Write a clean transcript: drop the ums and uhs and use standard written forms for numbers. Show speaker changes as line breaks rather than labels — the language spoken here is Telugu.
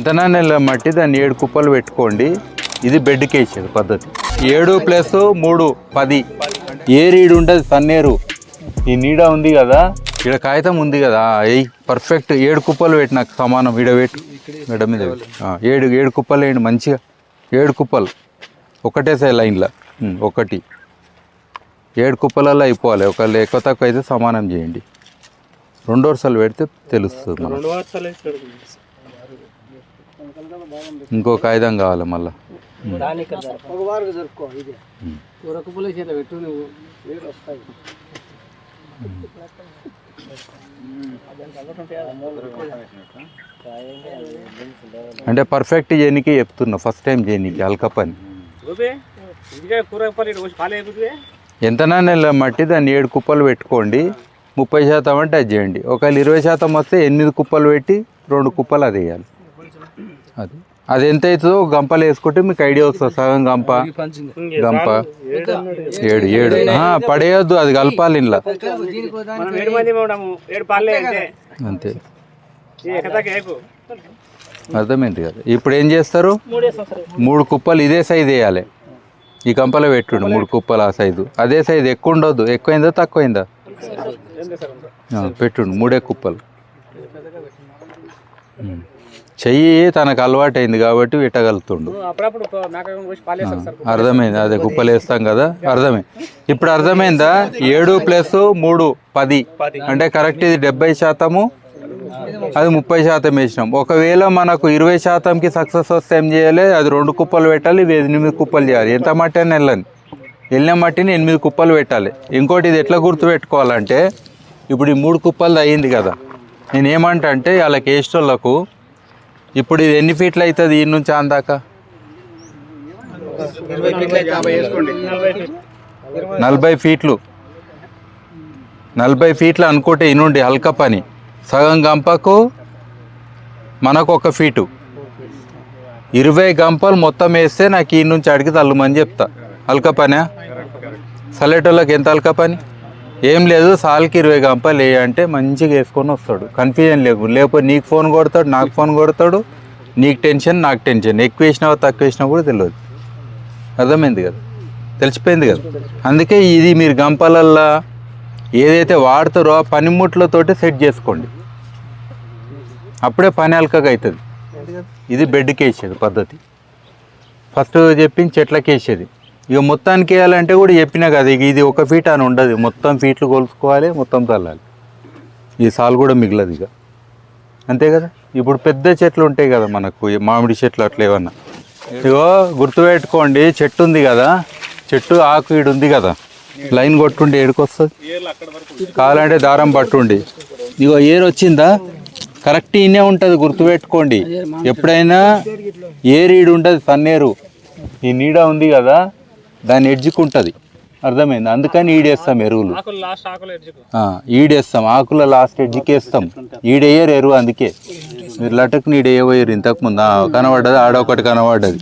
ఇంతనా నెల మట్టి దాన్ని 7 కుప్పలు పెట్టుకోండి. ఇది బెడ్కి వేసేది పద్ధతి. 7 + 3 10. ఏ రీడు ఉంటుంది సన్నేరు. ఈ నీడ ఉంది కదా, ఇక్కడ కాగితం ఉంది కదా, అయ్యి పర్ఫెక్ట్ 7 కుప్పలు పెట్టి నాకు సమానం. ఈడ పెట్టు, మెడ మీద పెట్టు. 7 కుప్పలు వేయండి మంచిగా. 7 కుప్పలు ఒకటేసారి లైన్లో 1 7 కుప్పలలో అయిపోవాలి. ఒకళ్ళు ఎక్కువ తక్కువ అయితే సమానం చేయండి. 2 వరుసలు పెడితే తెలుస్తుంది. ఇంకో కాగితం కావాలి మళ్ళీ. అంటే పర్ఫెక్ట్ చేయనికి చెప్తున్నా, ఫస్ట్ టైం చేయనికి అల్క పని. ఎంతనా నెల మట్టి దాన్ని 7 కుప్పలు పెట్టుకోండి. 30% అంటే అది చేయండి. ఒకవేళ 20% వస్తే 8 కుప్పలు పెట్టి 2 కుప్పలు అది వేయాలి. అది ఎంత అవుతుందో గంపలు వేసుకుంటే మీకు ఐడియా వస్తుంది. సగం గంప 7 పడేయద్దు, అది కలపాలి ఇంట్లో అంతే. అర్థమైంది కదా. ఇప్పుడు ఏం చేస్తారు, 3 కుప్పలు ఇదే సైజు వేయాలి. ఈ గంపలో పెట్టుండి 3 కుప్పలు ఆ సైజు. అదే సైజు ఎక్కువ ఉండొద్దు. ఎక్కువైందా తక్కువైందా పెట్టుండు 3 కుప్పలు. చెయ్యి తనకు అలవాటు అయింది కాబట్టి పెట్టగలుగుతుండు. అర్థమైంది, అదే కుప్పలు వేస్తాం కదా, అర్థమైంది. ఇప్పుడు అర్థమైందా? 7 + 3 10 అంటే కరెక్ట్. ఇది 70%, అది 30% వేసినాం. ఒకవేళ మనకు 20%కి సక్సెస్ వస్తే ఏం చేయాలి, అది 2 కుప్పలు పెట్టాలి, 8 కుప్పలు చేయాలి. ఎంత మట్టి అని వెళ్ళిన మట్టిని 8 కుప్పలు పెట్టాలి. ఇంకోటి ఇది ఎట్లా గుర్తు పెట్టుకోవాలంటే, ఇప్పుడు ఈ 3 కుప్పలు అయ్యింది కదా, నేనేమంటా అంటే వాళ్ళకి వేసేటోళ్ళకు ఇప్పుడు ఇది ఎన్ని ఫీట్లు అవుతుంది ఈ నుంచి అందాక? 40 ఫీట్లు. 40 ఫీట్లు అనుకుంటే ఈ నుండి హల్క పని. సగం గంపకు మనకు 1 ఫీటు. 20 గంపలు మొత్తం వేస్తే నాకు ఈ నుంచి అడిగి తల్లుమని చెప్తా. హల్క పనా? సలేటోళ్ళకి ఎంత హల్క పని ఏం లేదు. సాల్కి 20 గంపలు అంటే మంచిగా వేసుకొని వస్తాడు. కన్ఫ్యూజన్ లేకపోతే నీకు ఫోన్ కొడతాడు, నాకు ఫోన్ కొడతాడు, నీకు టెన్షన్, నాకు టెన్షన్. ఎక్కువ వేసినావా తక్కువ వేసినా కూడా తెలియదు. అర్థమైంది కదా, తెలిసిపోయింది కదా. అందుకే ఇది మీరు గంపలల్లో ఏదైతే వాడతారో ఆ పనిముట్లతోటి సెట్ చేసుకోండి. అప్పుడే పని అల్కగా అవుతుంది. ఇది బెడ్కి వేసేది పద్ధతి. ఫస్ట్ చెప్పింది చెట్లకి వేసేది. ఇక మొత్తానికి వేయాలంటే కూడా చెప్పినా కదా, ఇక ఇది 1 ఫీట్ అని ఉండదు. మొత్తం ఫీట్లు కొలుసుకోవాలి, మొత్తం చల్లాలి. ఈ సాల్ కూడా మిగలదు ఇక, అంతే కదా. ఇప్పుడు పెద్ద చెట్లు ఉంటాయి కదా మనకు, మామిడి చెట్లు అట్లా ఏమన్నా. ఇగో గుర్తుపెట్టుకోండి, చెట్టు ఉంది కదా, చెట్టు ఆకు ఈడు ఉంది కదా, లైన్ కొట్టుండి ఏడుకొస్తుంది. కావాలంటే దారం పట్టుండి. ఇగో ఏరు వచ్చిందా, కరెక్ట్ ఇన్నే ఉంటుంది. గుర్తుపెట్టుకోండి, ఎప్పుడైనా ఏరు ఈడు ఉంటుంది సన్నేరు. ఈ నీడ ఉంది కదా, దాన్ని ఎడ్జుకుంటుంది. అర్థమైంది. అందుకని ఈడేస్తాం ఎరువులు, ఈడేస్తాం. ఆకుల లాస్ట్ ఎడ్జికేస్తాం. ఈడేయరు ఎరువు. అందుకే మీరు లటకు నీడేయబోయారు ఇంతకుముందు కనబడ్డది, ఆడొకటి కనబడ్డది.